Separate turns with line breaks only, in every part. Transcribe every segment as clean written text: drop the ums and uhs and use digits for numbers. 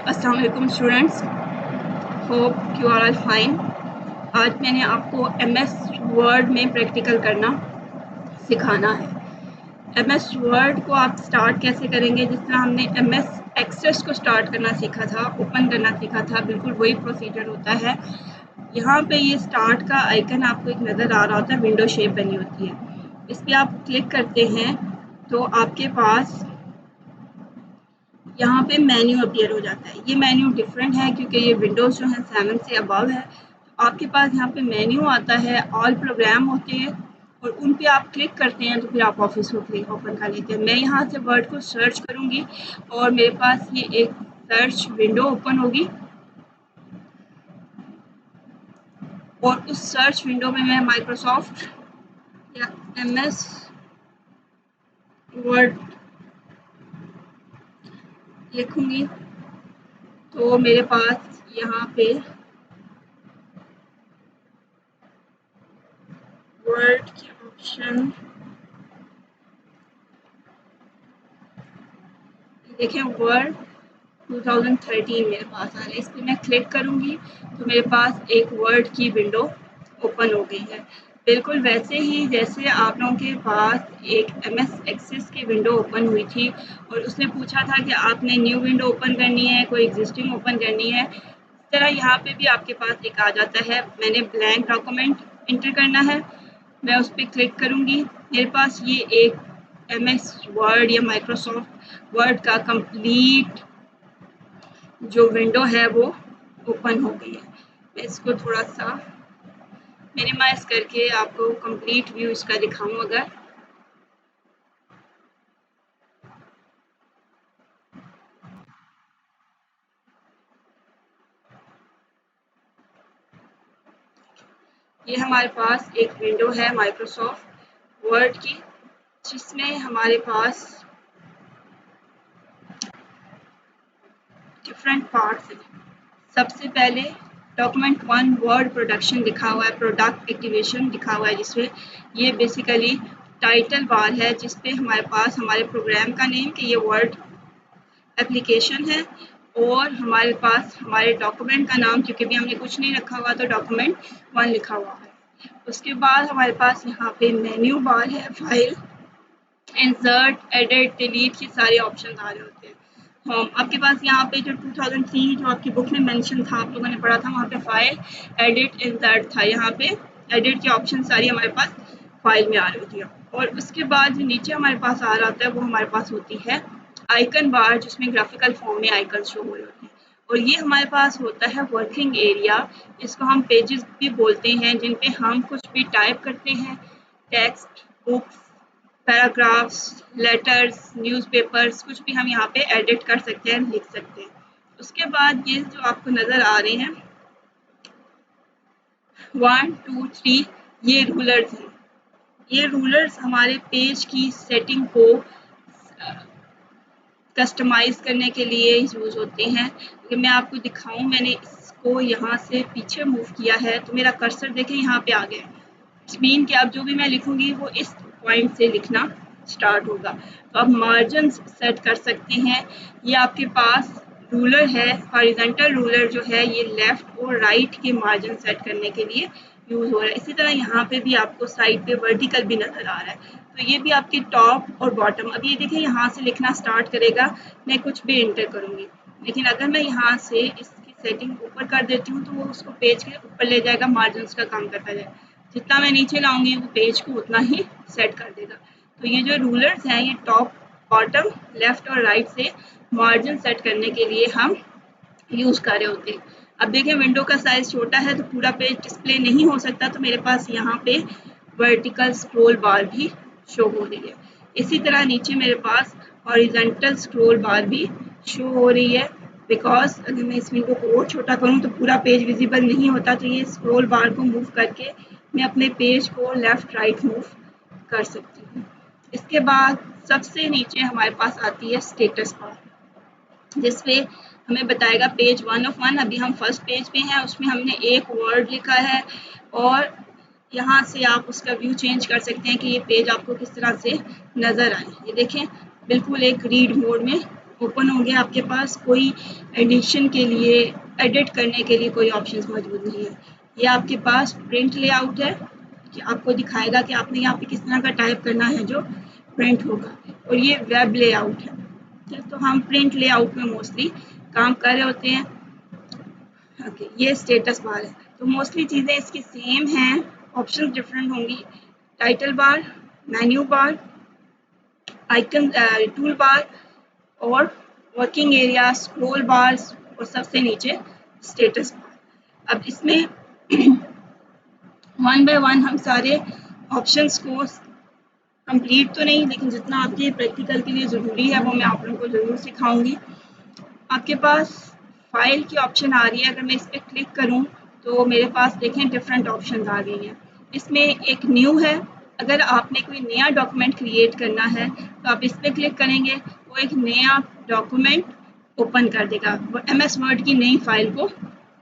अस्सलाम वालेकुम students, hope you are all fine. आज मैंने आपको MS वर्ड में प्रैक्टिकल करना सिखाना है। MS वर्ड को आप स्टार्ट कैसे करेंगे, जिस तरह हमने MS एक्सेस को स्टार्ट करना सीखा था, ओपन करना सीखा था, बिल्कुल वही प्रोसीजर होता है। यहाँ पे ये स्टार्ट का आइकन आपको एक नज़र आ रहा होता है, विंडो शेप बनी होती है। इस पर आप क्लिक करते हैं तो आपके पास यहाँ पे मेन्यू अपीयर हो जाता है। ये मेन्यू डिफरेंट है क्योंकि ये विंडोज़ जो है 7 से अबव है। आपके पास यहाँ पे मेन्यू आता है, ऑल प्रोग्राम होते हैं और उन पे आप क्लिक करते हैं तो फिर आप ऑफिस ओपन कर लेते हैं। मैं यहाँ से वर्ड को सर्च करूँगी और मेरे पास ये एक सर्च विंडो ओपन होगी और उस सर्च विंडो में मैं माइक्रोसॉफ्ट या MS वर्ड लिखूँगी तो मेरे पास यहाँ पे वर्ड के ऑप्शन देखें, वर्ड 2013 मेरे पास आ रहा है। इस पर मैं क्लिक करूँगी तो मेरे पास एक वर्ड की विंडो ओपन हो गई है, बिल्कुल वैसे ही जैसे आप लोगों के पास एक MS एक्सेस की विंडो ओपन हुई थी और उसने पूछा था कि आपने न्यू विंडो ओपन करनी है, कोई एग्जिस्टिंग ओपन करनी है। इस तरह यहाँ पे भी आपके पास एक आ जाता है, मैंने ब्लैंक डॉक्यूमेंट इंटर करना है, मैं उस पर क्लिक करूँगी। मेरे पास ये एक MS वर्ड या माइक्रोसॉफ्ट वर्ड का कंप्लीट जो विंडो है वो ओपन हो गई है। मैं इसको थोड़ा सा मिनिमाइज करके आपको कंप्लीट व्यू इसका दिखाऊं। अगर ये हमारे पास एक विंडो है माइक्रोसॉफ्ट वर्ड की, जिसमें हमारे पास डिफरेंट पार्ट्स हैं। सबसे पहले डॉक्यूमेंट 1 वर्ड प्रोडक्शन लिखा हुआ है, प्रोडक्ट एक्टिवेशन लिखा हुआ है, जिसमें ये बेसिकली टाइटल बार है जिसपे हमारे पास हमारे प्रोग्राम का नेम कि ये वर्ड एप्लीकेशन है और हमारे पास हमारे डॉक्यूमेंट का नाम, क्योंकि भी हमने कुछ नहीं रखा हुआ तो डॉक्यूमेंट 1 लिखा हुआ है। उसके बाद हमारे पास यहाँ पे मेन्यू बार है, फाइल, इंसर्ट, एडिट, डिलीट, ये सारे ऑप्शन आ रहे होते हैं। होम आपके पास यहाँ पे जो 2003 जो आपकी बुक में मेंशन था, आप लोगों ने पढ़ा था, वहाँ पे फाइल, एडिट, इंसर्ट था। यहाँ पे एडिट के ऑप्शन सारी हमारे पास फाइल में आ रही होती है। और उसके बाद जो नीचे हमारे पास आ रहा होता है वो हमारे पास होती है आइकन बार, जिसमें ग्राफिकल फॉर्म में आइकन शो हो रहे होते हैं। और ये हमारे पास होता है वर्किंग एरिया, इसको हम पेजेस भी बोलते हैं, जिन पे हम कुछ भी टाइप करते हैं, text, books, paragraphs, letters, newspapers, कुछ भी हम यहाँ पे एडिट कर सकते हैं, लिख सकते हैं। उसके बाद ये जो आपको नज़र आ रहे हैं 1 2 3, ये रूलर्स हैं। ये रूलर्स हमारे पेज की सेटिंग को कस्टमाइज करने के लिए यूज़ होते हैं। अगर मैं आपको दिखाऊं, मैंने इसको यहाँ से पीछे मूव किया है तो मेरा कर्सर देखें यहाँ पे आ गया। इट्स मीन कि अब जो भी मैं लिखूंगी वो इस पॉइंट से लिखना स्टार्ट होगा। तो आप मार्जिन सेट कर सकते हैं। ये आपके पास रूलर है, हॉरिजॉन्टल रूलर जो है ये लेफ्ट और राइट के मार्जिन सेट करने के लिए यूज़ हो रहा है। इसी तरह यहाँ पे भी आपको साइड पे वर्टिकल भी नज़र आ रहा है, तो ये भी आपके टॉप और बॉटम। अब ये देखिए यहाँ से लिखना स्टार्ट करेगा, मैं कुछ भी इंटर करूँगी, लेकिन अगर मैं यहाँ से इसकी सेटिंग ऊपर कर देती हूँ तो वो उसको पेज के ऊपर ले जाएगा, मार्जिन का काम करता जाएगा। जितना मैं नीचे लाऊंगी वो पेज को उतना ही सेट कर देगा। तो ये जो रूलर्स हैं ये टॉप, बॉटम, लेफ्ट और राइट से मार्जिन सेट करने के लिए हम यूज़ कर रहे होते हैं। अब देखें विंडो का साइज़ छोटा है तो पूरा पेज डिस्प्ले नहीं हो सकता, तो मेरे पास यहाँ पे वर्टिकल स्क्रॉल बार भी शो हो रही है। इसी तरह नीचे मेरे पास हॉरिजॉन्टल स्क्रॉल बार भी शो हो रही है, बिकॉज अगर मैं इस विंडो को और छोटा करूँ तो पूरा पेज विजिबल नहीं होता, तो ये स्क्रॉल बार को मूव करके मैं अपने पेज को लेफ़्ट राइट मूव कर सकती हूँ। इसके बाद सबसे नीचे हमारे पास आती है स्टेटस बार, जिसपे हमें बताएगा पेज 1 ऑफ 1। अभी हम फर्स्ट पेज पे हैं, उसमें हमने एक वर्ड लिखा है और यहाँ से आप उसका व्यू चेंज कर सकते हैं कि ये पेज आपको किस तरह से नज़र आए। ये देखें बिल्कुल एक रीड मोड में ओपन हो गया। आपके पास कोई एडिशन के लिए, एडिट करने के लिए कोई ऑप्शंस मौजूद नहीं है। ये आपके पास प्रिंट लेआउट है कि आपको दिखाएगा कि आपने यहाँ पे किस तरह का टाइप करना है जो प्रिंट होगा। और ये वेब लेआउट है। ठीक है, तो हम प्रिंट लेआउट में मोस्टली काम कर रहे होते हैं। ओके, ये स्टेटस बार है। तो मोस्टली चीज़ें इसकी सेम हैं, ऑप्शन डिफरेंट होंगी। Title bar, menu bar, icon, tool bar और वर्किंग एरिया, स्क्रॉल बार्स और सबसे नीचे स्टेटस बार। अब इसमें वन बाय वन हम सारे ऑप्शंस को कंप्लीट तो नहीं, लेकिन जितना आपके प्रैक्टिकल के लिए ज़रूरी है वो मैं आप लोगों को ज़रूर सिखाऊंगी। आपके पास फाइल की ऑप्शन आ रही है। अगर मैं इस पर क्लिक करूं तो मेरे पास देखें डिफरेंट ऑप्शंस आ गई हैं। इसमें एक न्यू है। अगर आपने कोई नया डॉक्यूमेंट क्रिएट करना है तो आप इस पर क्लिक करेंगे, वो एक नया डॉक्यूमेंट ओपन कर देगा, वो MS वर्ड की नई फाइल को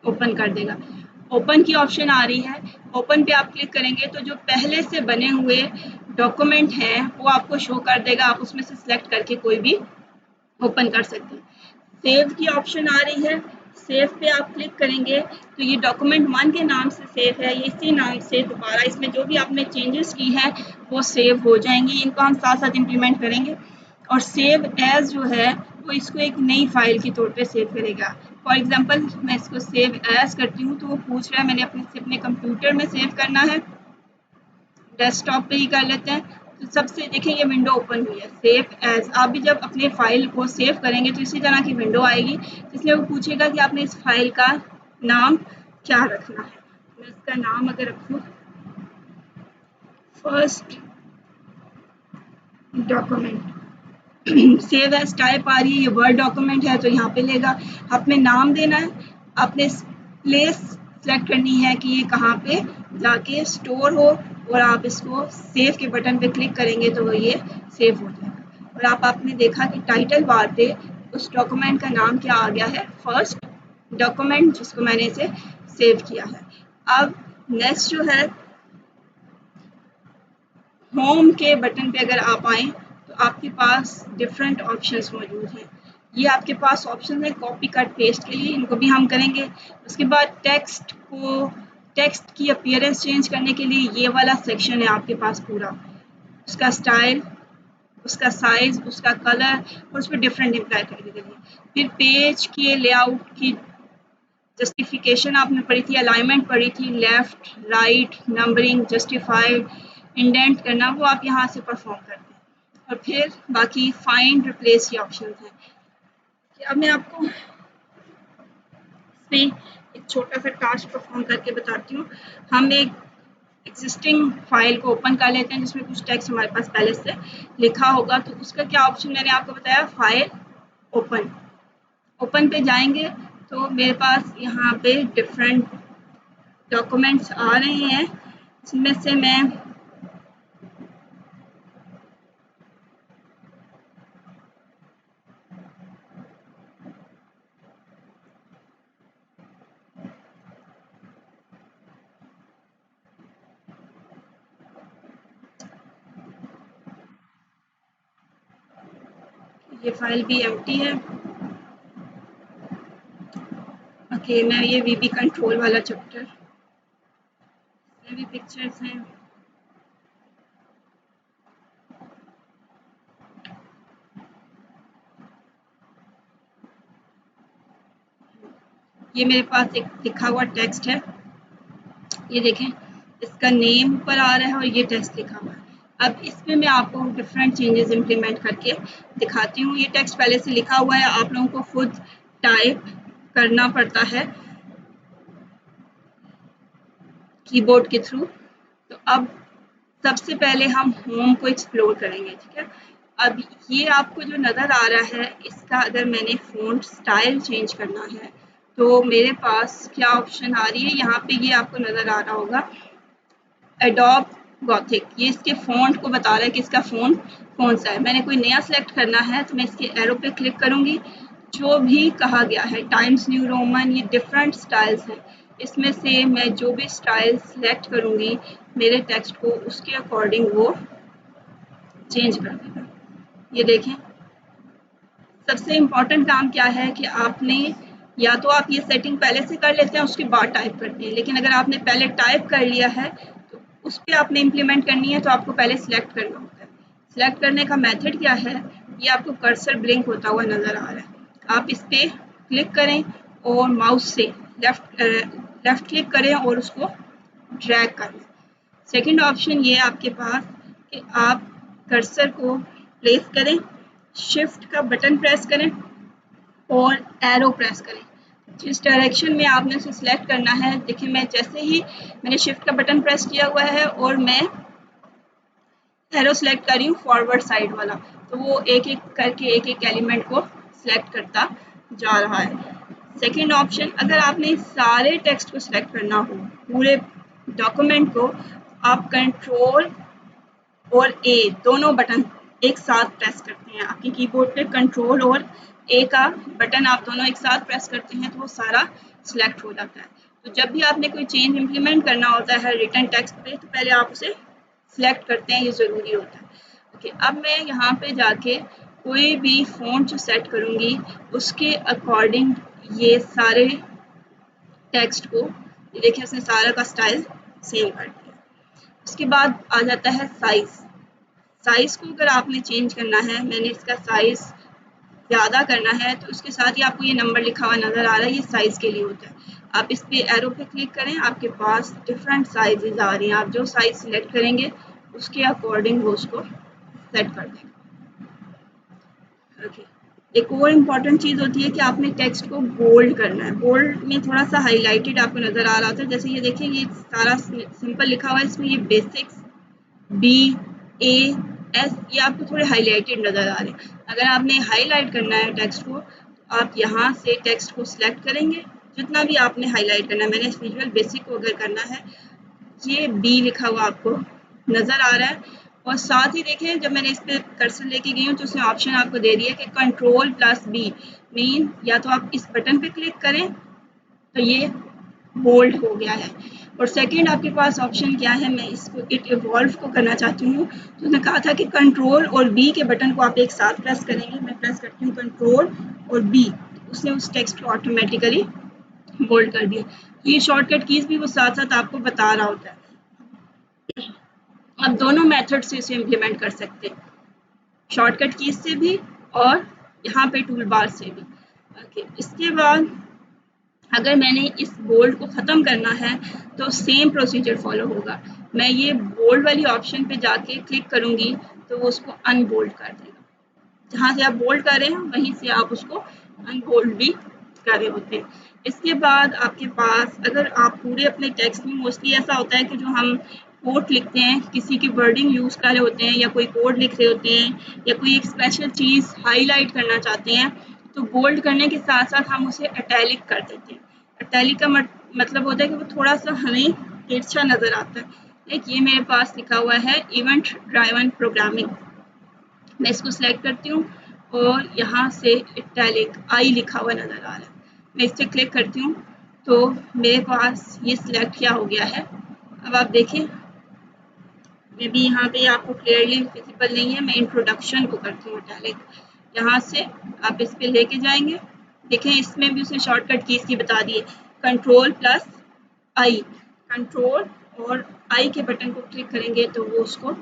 ओपन कर देगा। ओपन की ऑप्शन आ रही है। ओपन पे आप क्लिक करेंगे तो जो पहले से बने हुए डॉक्यूमेंट हैं वो आपको शो कर देगा। आप उसमें से सिलेक्ट करके कोई भी ओपन कर सकते हैं। सेव की ऑप्शन आ रही है। सेव पे आप क्लिक करेंगे तो ये डॉक्यूमेंट 1 के नाम से सेव है। ये इसी नाम से दोबारा इसमें जो भी आपने चेंजेस की है वो सेव हो जाएंगी। इनको हम साथ साथ इम्प्लीमेंट करेंगे। और सेव एज जो है वो इसको एक नई फाइल के तौर पे सेव करेगा। फॉर एग्जांपल मैं इसको सेव एज करती हूँ तो वो पूछ रहा है मैंने अपने कंप्यूटर में सेव करना है, डेस्कटॉप पे ही कर लेते हैं। तो सबसे देखें ये विंडो ओपन हुई है, सेव एज। आप भी जब अपने फाइल को सेव करेंगे तो इसी तरह की विंडो आएगी जिसमें वो पूछेगा कि आपने इस फाइल का नाम क्या रखना है। मैं इसका नाम अगर रखूँ first document, save as type आ रही है, ये वर्ड डॉक्यूमेंट है तो यहाँ पे लेगा। आपने नाम देना है, आपने प्लेस सेलेक्ट करनी है कि ये कहाँ पे जाके स्टोर हो, और आप इसको सेव के बटन पे क्लिक करेंगे तो ये सेव हो जाएगा। और आपने देखा कि टाइटल बार पे उस डॉक्यूमेंट का नाम क्या आ गया है, फर्स्ट डॉक्यूमेंट, जिसको मैंने इसे सेव किया है। अब नेक्स्ट जो है होम के बटन पे अगर आप आएँ तो आपके पास डिफरेंट ऑप्शंस मौजूद हैं। ये आपके पास ऑप्शन है कॉपी कट पेस्ट के लिए, इनको भी हम करेंगे। उसके बाद टेक्स्ट की अपीयरेंस चेंज करने के लिए ये वाला सेक्शन है आपके पास पूरा, उसका स्टाइल, उसका साइज, उसका कलर और उस पर डिफरेंट अप्लाई करने के लिए। फिर पेज के लेआउट की जस्टिफिकेशन आपने पढ़ी थी, अलाइनमेंट पढ़ी थी, left right, numbering, justified, indent करना, वो आप यहाँ से परफॉर्म करते हैं। और फिर बाकी फाइंड रिप्लेस के ऑप्शन हैं। अब मैं आपको इसमें एक छोटा सा टास्क परफॉर्म करके बताती हूँ। हम एक एग्जिस्टिंग फाइल को ओपन कर लेते हैं जिसमें कुछ टेक्स्ट हमारे पास पहले से लिखा होगा। तो उसका क्या ऑप्शन मैंने आपको बताया, फाइल ओपन। ओपन पे जाएंगे तो मेरे पास यहाँ पे डिफरेंट डॉक्यूमेंट्स आ रहे हैं, जिनमें से मैं ये फाइल भी एम्प्टी है। ओके, मैं ये VB कंट्रोल वाला चैप्टर, इसमें भी पिक्चर्स हैं। ये मेरे पास एक लिखा हुआ टेक्स्ट है, ये देखें, इसका नेम ऊपर आ रहा है और ये टेक्स्ट लिखा हुआ है। अब इसमें मैं आपको डिफरेंट चेंजेस इम्प्लीमेंट करके दिखाती हूँ। ये टेक्स्ट पहले से लिखा हुआ है, आप लोगों को खुद टाइप करना पड़ता है कीबोर्ड के थ्रू। तो अब सबसे पहले हम होम को एक्सप्लोर करेंगे, ठीक है। अब ये आपको जो नज़र आ रहा है, इसका अगर मैंने फ़ॉन्ट स्टाइल चेंज करना है तो मेरे पास क्या ऑप्शन आ रही है, यहाँ पे ये आपको नज़र आ रहा होगा एडोब गॉथिक। ये इसके फ़ॉन्ट को बता रहा है कि इसका फ़ॉन्ट कौन सा है। मैंने कोई नया सेलेक्ट करना है तो मैं इसके एरो पे क्लिक करूँगी। जो भी कहा गया है टाइम्स न्यू रोमन, ये डिफरेंट स्टाइल्स हैं, इसमें से मैं जो भी स्टाइल सेलेक्ट करूँगी मेरे टेक्स्ट को उसके अकॉर्डिंग वो चेंज कर देगा। ये देखें, सबसे इम्पॉर्टेंट काम क्या है कि आपने या तो आप ये सेटिंग पहले से कर लेते हैं उसके बाद टाइप करते हैं, लेकिन अगर आपने पहले टाइप कर लिया है तो उस पर आपने इम्प्लीमेंट करनी है तो आपको पहले सिलेक्ट करना होता है। सिलेक्ट करने का मेथड क्या है, ये आपको कर्सर ब्लिंक होता हुआ नज़र आ रहा है। आप इस पर क्लिक करें और माउस से लेफ्ट क्लिक करें और उसको ड्रैग कर लें। सेकेंड ऑप्शन ये है आपके पास कि आप कर्सर को प्लेस करें, शिफ्ट का बटन प्रेस करें और एरो प्रेस करें। जिस डायरेक्शन में आपने उसे सिलेक्ट करना है, देखिए मैं जैसे ही मैंने शिफ्ट का बटन प्रेस किया हुआ है और मैं एरो सेलेक्ट कर रही हूँ फॉरवर्ड साइड वाला, तो वो एक एक करके एक एक एलिमेंट को सिलेक्ट करता जा रहा है। सेकेंड ऑप्शन, अगर आपने सारे टेक्स्ट को सिलेक्ट करना हो, पूरे डॉक्यूमेंट को, आप कंट्रोल और ए दोनों बटन एक साथ प्रेस करते हैं। आपके कीबोर्ड पे कंट्रोल और ए का बटन आप दोनों एक साथ प्रेस करते हैं तो वो सारा सिलेक्ट हो जाता है। तो जब भी आपने कोई चेंज इम्प्लीमेंट करना होता है रिटन टेक्स्ट पे, तो पहले आप उसे सिलेक्ट करते हैं, ये ज़रूरी होता है। ओके, अब मैं यहाँ पे जाके कोई भी फ़ॉन्ट जो सेट करूँगी उसके अकॉर्डिंग ये सारे टेक्स्ट को, ये देखिए उसने सारा का स्टाइल सेम कर दिया। उसके बाद आ जाता है साइज़। साइज़ को अगर आपने चेंज करना है, मैंने इसका साइज़ ज़्यादा करना है, तो उसके साथ ही आपको ये नंबर लिखा हुआ नज़र आ रहा है, ये साइज़ के लिए होता है। आप इस पे एरो पे क्लिक करें, आपके पास डिफरेंट साइजेस आ रही हैं। आप जो साइज़ सिलेक्ट करेंगे उसके अकॉर्डिंग वो उसको सेट कर देंगे। ओके, एक और इम्पॉर्टेंट चीज़ होती है कि आपने टेक्स्ट को बोल्ड करना है। बोल्ड में थोड़ा सा हाईलाइटेड आपको नज़र आ रहा था, जैसे ये देखिए ये सारा सिंपल लिखा हुआ है, इसमें ये बेसिक्स बी ए एस ये आपको थोड़े हाईलाइटेड नज़र आ रहे हैं। अगर आपने हाईलाइट करना है टेक्स्ट को, तो आप यहाँ से टेक्स्ट को सिलेक्ट करेंगे, जितना भी आपने हाईलाइट करना है। मैंने विजुअल बेसिक को अगर करना है, ये बी लिखा हुआ आपको नज़र आ रहा है। और साथ ही देखिए जब मैंने इस पर कर्सर लेके गई हूँ तो उसने ऑप्शन आपको दे दिया कि कंट्रोल प्लस बी मीन, या तो आप इस बटन पे क्लिक करें तो ये बोल्ड हो गया है। और सेकंड आपके पास ऑप्शन क्या है, मैं इसको इट इवॉल्व को करना चाहती हूँ, तो उसने कहा था कि कंट्रोल और बी के बटन को आप एक साथ प्रेस करेंगे। मैं प्रेस करती हूँ कंट्रोल और बी, उसने उस टेक्स्ट को ऑटोमेटिकली बोल्ड कर दिया। तो ये शॉर्टकट कीज भी वो साथ साथ आपको बता रहा होता है। आप दोनों मेथड से इसे इम्प्लीमेंट कर सकते हैं, शॉर्टकट कीज से भी और यहाँ पे टूल बार से भी। ओके, इसके बाद अगर मैंने इस बोल्ड को ख़त्म करना है तो सेम प्रोसीजर फॉलो होगा। मैं ये बोल्ड वाली ऑप्शन पे जाके क्लिक करूँगी तो वो उसको अनबोल्ड कर देगा। जहाँ से आप बोल्ड कर रहे हैं वहीं से आप उसको अनबोल्ड भी कर रहे होते हैं। इसके बाद आपके पास, अगर आप पूरे अपने टेक्स्ट में, मोस्टली ऐसा होता है कि जो हम कोड लिखते हैं, किसी की वर्डिंग यूज़ कर रहे होते हैं या कोई कोड लिख रहे होते हैं या कोई एक स्पेशल चीज़ हाईलाइट करना चाहते हैं, तो बोल्ड करने के साथ साथ हम उसे इटैलिक कर देते हैं। इटैलिक का मतलब होता है कि वो थोड़ा सा हमें तिरछा नज़र आता है। एक ये मेरे पास लिखा हुआ है इवेंट ड्राइवन प्रोग्रामिंग, मैं इसको सिलेक्ट करती हूँ और यहाँ से इटैलिक आई लिखा हुआ नज़र आ रहा है, मैं इस पर क्लिक करती हूँ तो मेरे पास ये सिलेक्ट किया हो गया है। अब आप देखें, मे बी यहाँ पे आपको क्लियरली विजिबल नहीं है, मैं इंट्रोडक्शन को करती हूँ इटैलिक। यहाँ से आप इस पर लेके जाएंगे, देखें इसमें भी उसने शॉर्टकट कीज की बता दी है, कंट्रोल प्लस आई, कंट्रोल और आई के बटन को क्लिक करेंगे तो वो उसको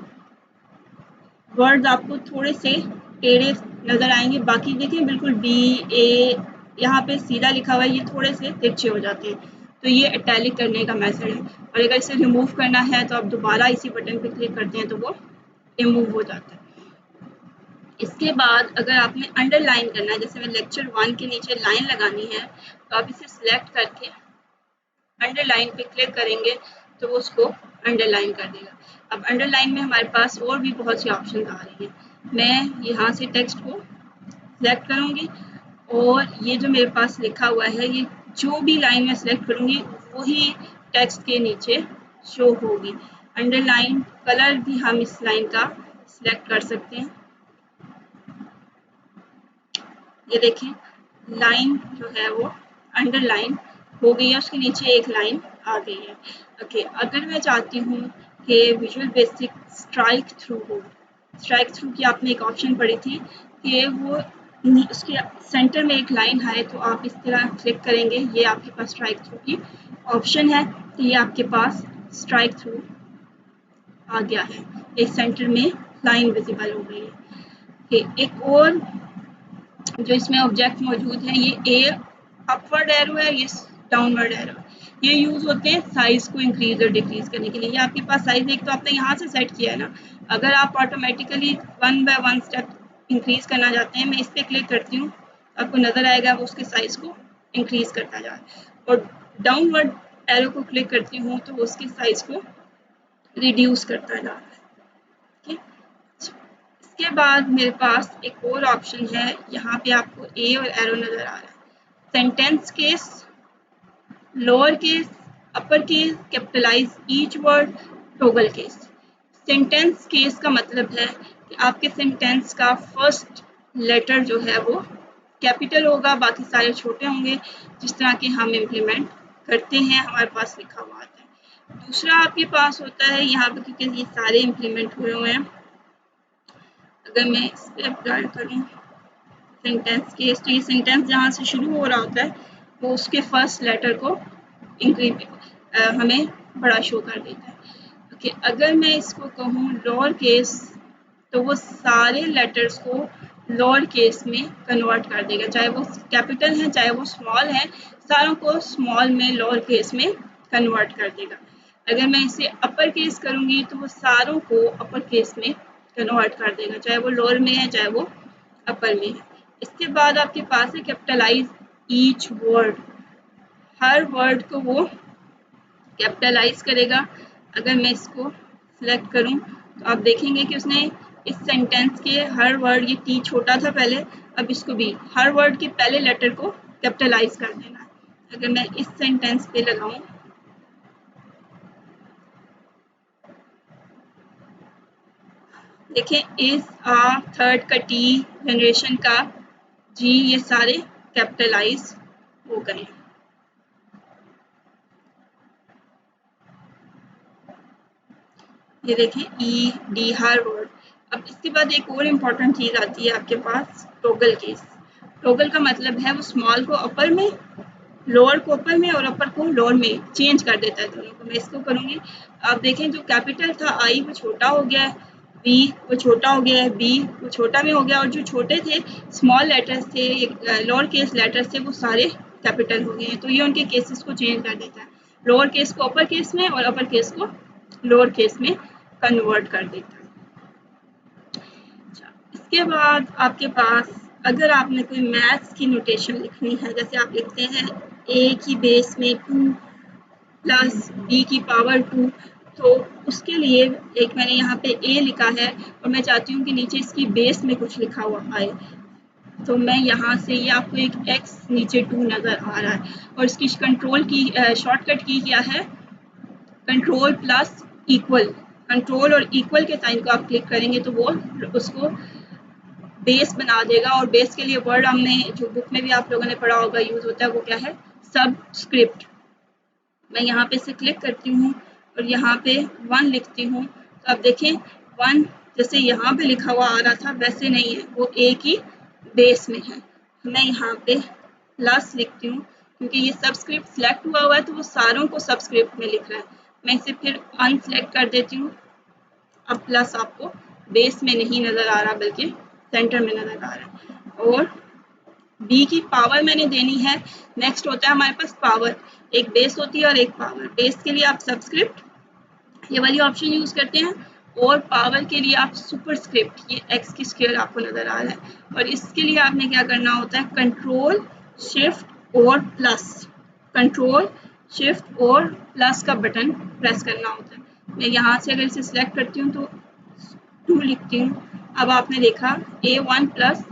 वर्ड्स आपको थोड़े से टेढ़े नज़र आएंगे। बाकी देखिए बिल्कुल बी ए यहाँ पे सीधा लिखा हुआ है, ये थोड़े से तिरछे हो जाते हैं। तो ये इटैलिक करने का मेथड है। और अगर इसे रिमूव करना है तो आप दोबारा इसी बटन पे क्लिक करते हैं तो वो रिमूव हो जाता है। इसके बाद अगर आपने अंडरलाइन करना है, जैसे मैं लेक्चर 1 के नीचे लाइन लगानी है, तो आप इसे सिलेक्ट करके अंडरलाइन पे क्लिक करेंगे तो वो उसको अंडरलाइन कर देगा। अब अंडरलाइन में हमारे पास और भी बहुत सी ऑप्शन आ रही हैं। मैं यहाँ से टेक्स्ट को सिलेक्ट करूँगी और ये जो मेरे पास लिखा हुआ है, ये जो भी लाइन में सिलेक्ट करूँगी वही टेक्स्ट के नीचे शो होगी। अंडरलाइन कलर भी हम इस लाइन का सिलेक्ट कर सकते हैं। ये देखें लाइन जो है वो अंडरलाइन हो गई है, उसके नीचे एक लाइन आ गई है। ओके, अगर मैं चाहती हूँ कि विजुअल बेसिक स्ट्राइक थ्रू हो, स्ट्राइक थ्रू की आपने एक ऑप्शन पढ़ी थी कि वो उसके सेंटर में एक लाइन है, तो आप इस तरह क्लिक करेंगे, ये आपके पास स्ट्राइक थ्रू की ऑप्शन है, तो ये आपके पास स्ट्राइक थ्रू आ गया है, एक सेंटर में लाइन विजिबल हो गई है। एक और जो इसमें ऑब्जेक्ट मौजूद है, ये अपवर्ड एरो है, ये डाउनवर्ड एरो है। ये यूज होते हैं साइज को इंक्रीज और डिक्रीज करने के लिए। ये आपके पास साइज एक तो आपने यहाँ से सेट किया है ना, अगर आप ऑटोमेटिकली 1 बाय 1 स्टेप इंक्रीज करना चाहते हैं, मैं इस पर क्लिक करती हूँ, आपको नजर आएगा वो उसके साइज को इंक्रीज करता जा रहा है, और डाउनवर्ड एरो को क्लिक करती हूँ तो वो उसके साइज को रिड्यूस करता जा रहा है। ठीक है, इसके बाद मेरे पास एक और ऑप्शन है, यहाँ पे आपको ए और एरो नजर आ रहा है, sentence case, lower case, upper case, capitalise each word, toggle case. Sentence case का मतलब है कि आपके सेंटेंस का फर्स्ट लेटर जो है वो कैपिटल होगा, बाकी सारे छोटे होंगे, जिस तरह के हम इम्प्लीमेंट करते हैं, हमारे पास लिखा हुआ आता है। दूसरा आपके पास होता है यहाँ पे, क्योंकि ये सारे इम्प्लीमेंट हुए हुए हैं, अगर मैं इस पर अप्लाई करूँ सेंटेंस केस, तो ये सेंटेंस जहाँ से शुरू हो रहा होता है वो उसके फर्स्ट लेटर को हमें बड़ा शो कर देता है। ओके, अगर मैं इसको कहूँ लोअर केस, तो वो सारे लेटर्स को लोअर केस में कन्वर्ट कर देगा, चाहे वो कैपिटल है चाहे वो स्मॉल है, सारों को स्मॉल में लोअर केस में कन्वर्ट कर देगा। अगर मैं इसे अपर केस करूँगी तो वो सारों को अपर केस में कन्वर्ट कर देगा, चाहे वो लोअर में है चाहे वो अपर में है। इसके बाद आपके पास है कैपिटलाइज ईच वर्ड, हर वर्ड को वो कैपिटलाइज करेगा। अगर मैं इसको सिलेक्ट करूं तो आप देखेंगे कि उसने इस सेंटेंस के हर वर्ड, ये टी छोटा था पहले, अब इसको भी हर वर्ड के पहले लेटर को कैपिटलाइज कर देना है। अगर मैं इस सेंटेंस पे लगाऊं, देखें इज, आ, थर्ड का टी, जनरेशन का जी, ये सारे कैपिटलाइज हो गए। ये देखें ई डी हर वर्ड। अब इसके बाद एक और इम्पॉर्टेंट चीज़ आती है आपके पास, टॉगल केस। टॉगल का मतलब है वो स्मॉल को अपर में, लोअर को अपर में और अपर को लोअर में चेंज कर देता है दोनों को। मैं इसको करूँगी, आप देखें जो कैपिटल था आई वो छोटा हो गया है, बी वो छोटा हो गया है, बी वो छोटा में हो गया, और जो छोटे थे स्मॉल लेटर्स थे, लोअर केस लेटर्स थे, वो सारे कैपिटल हो गए हैं। तो ये उनके केसेस को चेंज कर देता है, लोअर केस को अपर केस में और अपर केस को लोअर केस में कन्वर्ट कर देता है। इसके बाद आपके पास अगर आपने कोई मैथ्स की नोटेशन लिखनी है, जैसे आप लिखते हैं ए की बेस में 2 प्लस बी की पावर 2, तो उसके लिए एक मैंने यहाँ पे ए लिखा है और मैं चाहती हूँ कि नीचे इसकी बेस में कुछ लिखा हुआ आए, तो मैं यहाँ से, ये आपको एक x नीचे 2 नज़र आ रहा है, और इसकी कंट्रोल की शॉर्टकट की क्या है, कंट्रोल प्लस इक्वल, कंट्रोल और इक्वल के साइन को आप क्लिक करेंगे तो वो उसको बेस बना देगा। और बेस के लिए वर्ड हमने जो बुक में भी आप लोगों ने पढ़ा होगा यूज होता है, वो क्या है, सबस्क्रिप्ट। मैं यहाँ पे से क्लिक करती हूँ और यहाँ पे 1 लिखती हूँ, तो आप देखें 1 जैसे यहाँ पे लिखा हुआ आ रहा था वैसे नहीं है, वो ए की बेस में है। मैं यहाँ पे प्लस लिखती हूँ, क्योंकि ये सबस्क्रिप्ट सिलेक्ट हुआ है तो वो सारों को सबस्क्रिप्ट में लिख रहा है। मैं इसे फिर अनसेलेक्ट कर देती हूँ। अब प्लस आपको बेस में नहीं नज़र आ रहा बल्कि सेंटर में नज़र आ रहा है। और बी की पावर मैंने देनी है। नेक्स्ट होता है हमारे पास पावर, एक बेस होती है और एक पावर। बेस के लिए आप सबस्क्रिप्ट ये वाली ऑप्शन यूज करते हैं, और पावर के लिए आप सुपरस्क्रिप्ट, ये एक्स की स्क्वायर आपको नजर आ रहा है। और इसके लिए आपने क्या करना होता है, कंट्रोल शिफ्ट और प्लस, कंट्रोल शिफ्ट और प्लस का बटन प्रेस करना होता है। मैं यहाँ से अगर इसे सिलेक्ट करती हूँ तो 2 लिखती हूँ। अब आपने देखा A1 प्लस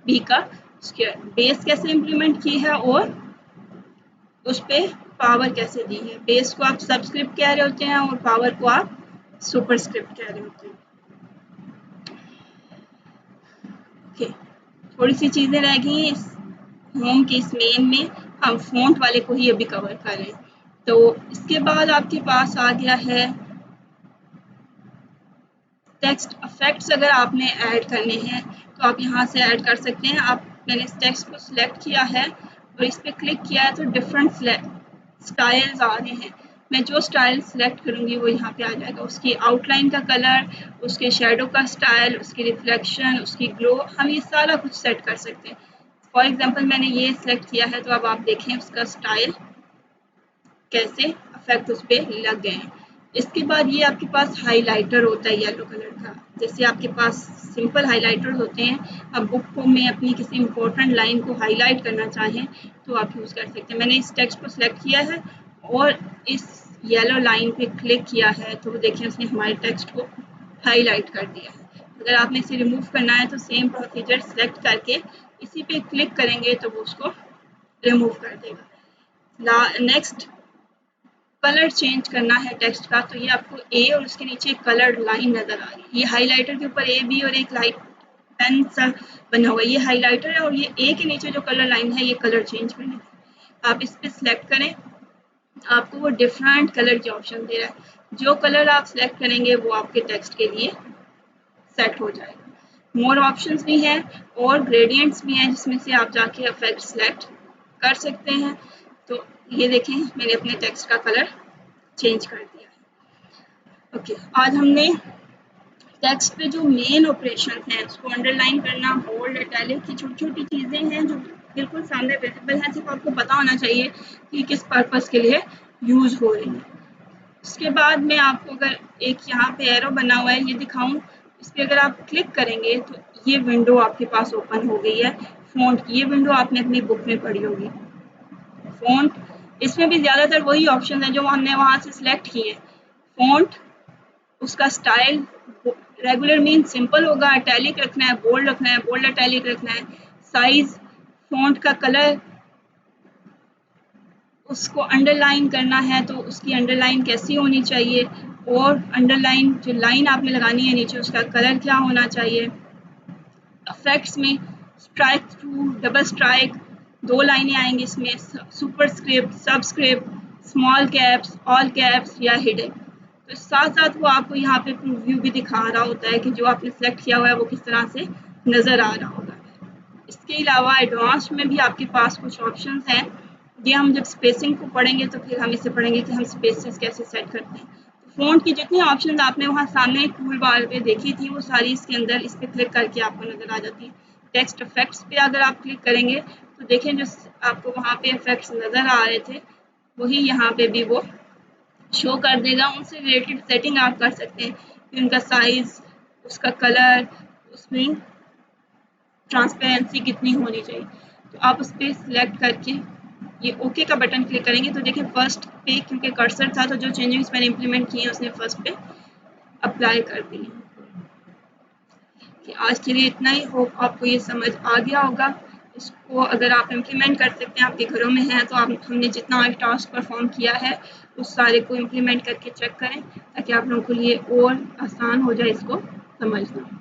बी का स्क्वायर, बेस कैसे इम्प्लीमेंट की है और उस पर पावर कैसे दी है। बेस को आप सबस्क्रिप्ट कह रहे होते हैं और पावर को आप सुपरस्क्रिप्ट कह रहे होते हैं। ओके, थोड़ी सी चीज़ें रह गई इस होम के इस मेन में, हम फ़ॉन्ट वाले को ही अभी कवर कर रहे हैं। तो इसके बाद आपके पास आ गया है टेक्स्ट इफेक्ट्स। अगर आपने ऐड करने हैं तो आप यहाँ से ऐड कर सकते हैं। आप मैंने इस टेक्स्ट को सिलेक्ट किया है और इस पर क्लिक किया है तो डिफरेंट स्टाइल्स आ रहे हैं। मैं जो स्टाइल सिलेक्ट करूँगी वो यहाँ पे आ जाएगा, उसकी आउटलाइन का कलर, उसके शेडो का स्टाइल, उसकी रिफ्लेक्शन, उसकी ग्लो, हम ये सारा कुछ सेट कर सकते हैं। फॉर एग्जांपल मैंने ये सिलेक्ट किया है तो अब आप देखें उसका स्टाइल कैसे इफेक्ट उस पर लग गए हैं। इसके बाद ये आपके पास हाइलाइटर होता है येलो कलर का, जैसे आपके पास सिंपल हाइलाइटर होते हैं, अब बुक को में अपनी किसी इंपॉर्टेंट लाइन को हाईलाइट करना चाहें तो आप यूज़ कर सकते हैं। मैंने इस टेक्स्ट को सिलेक्ट किया है और इस येलो लाइन पे क्लिक किया है तो देखिए उसने हमारे टेक्स्ट को हाईलाइट कर दिया है। अगर आपने इसे रिमूव करना है तो सेम प्रोसीजर सेलेक्ट करके इसी पे क्लिक करेंगे तो वो उसको रिमूव कर देगा। नेक्स्ट कलर चेंज करना है टेक्स्ट का, तो ये आपको ए और उसके नीचे कलर लाइन नजर आ रही है। ये हाइलाइटर के ऊपर ए बी और एक लाइट पेन सा बना हुआ है, ये हाइलाइटर है और ये ए के नीचे जो कलर लाइन है ये कलर चेंज करने है। आप इस पर सिलेक्ट करें, आपको वो डिफरेंट कलर के ऑप्शन दे रहा है, जो कलर आप सिलेक्ट करेंगे वो आपके टेक्स्ट के लिए सेट हो जाएगा। मोर ऑप्शंस भी हैं और ग्रेडियंट्स भी हैं जिसमें से आप जाके इफेक्ट सेलेक्ट कर सकते हैं। तो ये देखें मैंने अपने टेक्स्ट का कलर चेंज कर दिया है। ओके, आज हमने टेक्स्ट पे जो मेन ऑपरेशन हैं उसको अंडरलाइन करना, बोल्ड, इटैलिक की छोटी छोटी चीज़ें हैं जो बिल्कुल सामने विजिबल हैं, सिर्फ आपको पता होना चाहिए कि किस पर्पज़ के लिए यूज़ हो रही है। उसके बाद मैं आपको अगर एक यहाँ पे एरो बना हुआ है ये दिखाऊं, इस पर अगर आप क्लिक करेंगे तो ये विंडो आपके पास ओपन हो गई है फ़ॉन्ट की। ये विंडो आपने अपनी बुक में पढ़ी होगी। फ़ॉन्ट, इसमें भी ज़्यादातर वही ऑप्शन हैं जो हमने वहाँ से सिलेक्ट किए हैं। फ़ॉन्ट, उसका स्टाइल रेगुलर मीन सिंपल होगा, इटैलिक रखना है, बोल्ड रखना है, बोल्ड इटैलिक रखना है, साइज, फ़ॉन्ट का कलर, उसको अंडरलाइन करना है तो उसकी अंडरलाइन कैसी होनी चाहिए, और अंडरलाइन जो लाइन आपने लगानी है नीचे उसका कलर क्या होना चाहिए। इफेक्ट्स में स्ट्राइक थ्रू, डबल स्ट्राइक, दो लाइनें आएंगी इसमें, superscript, subscript, small caps, all caps या हिडन। तो साथ साथ वो आपको यहाँ पे प्रीव्यू भी दिखा रहा होता है कि जो आपने सेलेक्ट किया हुआ है वो किस तरह से नज़र आ रहा होगा। इसके अलावा एडवांस में भी आपके पास कुछ ऑप्शंस हैं, ये हम जब स्पेसिंग को पढ़ेंगे तो फिर हम इसे पढ़ेंगे कि हम स्पेसेस कैसे सेट करते हैं। तो फ़ॉन्ट की जितनी ऑप्शंस आपने वहाँ सामने टूल बार पे देखी थी वो सारी इसके अंदर इस पर क्लिक करके आपको नज़र आ जाती है। टेक्स्ट इफेक्ट्स पे अगर आप क्लिक करेंगे तो देखें जो आपको वहाँ पे इफेक्ट्स नज़र आ रहे थे वही यहाँ पे भी वो शो कर देगा। उनसे रिलेटेड सेटिंग आप कर सकते हैं कि उनका साइज़, उसका कलर, उसमें ट्रांसपेरेंसी कितनी होनी चाहिए। तो आप उस पर सिलेक्ट करके ये ओके का बटन क्लिक करेंगे तो देखिए फर्स्ट पे क्योंकि कर्सर था तो जो चेंजेस मैंने इम्प्लीमेंट किए हैं उसने फर्स्ट पे अप्लाई कर दी है। कि आज के लिए इतना ही, होप आपको ये समझ आ गया होगा। इसको अगर आप इम्प्लीमेंट कर सकते हैं, आपके घरों में है तो आप हमने जितना आज टास्क परफॉर्म किया है उस सारे को इम्प्लीमेंट करके चेक करें ताकि आप लोगों के लिए और आसान हो जाए इसको समझना।